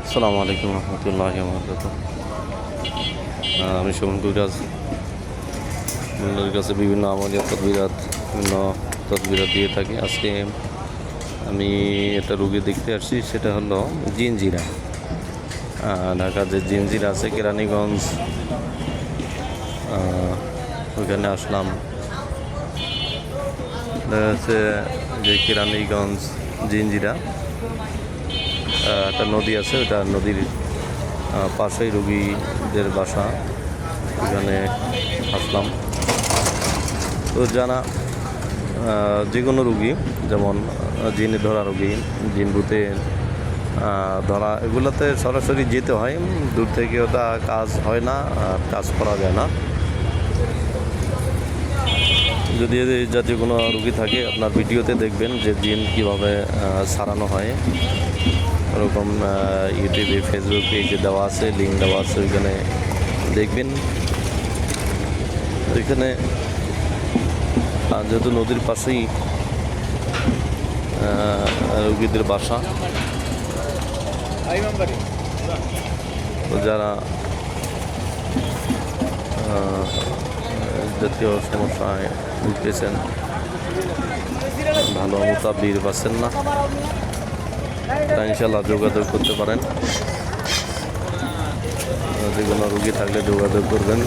আসসালামু আলাইকুম রহমতুল্লাহি ওয়া বারাকাতুহু। আমি সুমন কবিরাজ। আপনাদের কাছে বিভিন্ন আমলিয়াত বিভিন্ন তদবিরাত দিয়ে থাকি। আজকে আমি একটা রোগী দেখতে আসছি, সেটা হলো জিনজিরা। ঢাকার যে জিনজিরা আছে কেরানীগঞ্জ, ওইখানে আসলাম। দেখা যাচ্ছে যে কেরানীগঞ্জ জিনজিরা একটা নদী আছে, ওটা নদীর পাশেই রোগীদের বাসা। এখানে আসলাম। তো যারা যে কোনো রুগী, যেমন জিনে ধরা রুগী, জিন ভূতে ধরা, এগুলোতে সরাসরি যেতে হয়। দূর থেকে ওটা কাজ হয় না, কাজ করা যায় না। যদি জাতীয় কোনো রুগী থাকে, আপনার ভিডিওতে দেখবেন যে জিন কীভাবে সারানো হয়। ওরকম ইউটিউবে, ফেসবুক পেজে দেওয়া আছে, লিঙ্ক দেওয়া আছে, ওইখানে দেখবেন। ওইখানে যেহেতু নদীর পাশেই রুগীদের বাসা, তো যারা জাতীয় সমস্যায় ভুগতেছেন, ভালো মোতাবির পাচ্ছেন না, তা ইনশাল্লাহ যোগাযোগ করতে পারেন। যে কোনো রুগী থাকলে যোগাযোগ করবেন।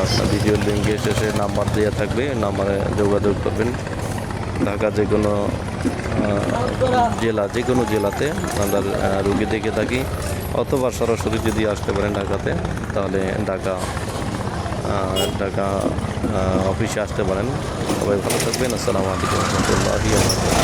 আপনার ভিডিওর লিঙ্কে শেষে নাম্বার দেওয়া থাকবে, নাম্বারে যোগাযোগ করবেন। ঢাকা যে কোনো জেলা, যে কোনো জেলাতে আমরা রুগী দেখে থাকি, অথবা সরাসরি যদি আসতে পারেন ঢাকাতে, তাহলে ঢাকা অফিসে আসতে পারেন। সবাই ভালো থাকবেন। আসসালামু আলাইকুম রহমতুল্লাহি ওয়া বারাকাতুহু।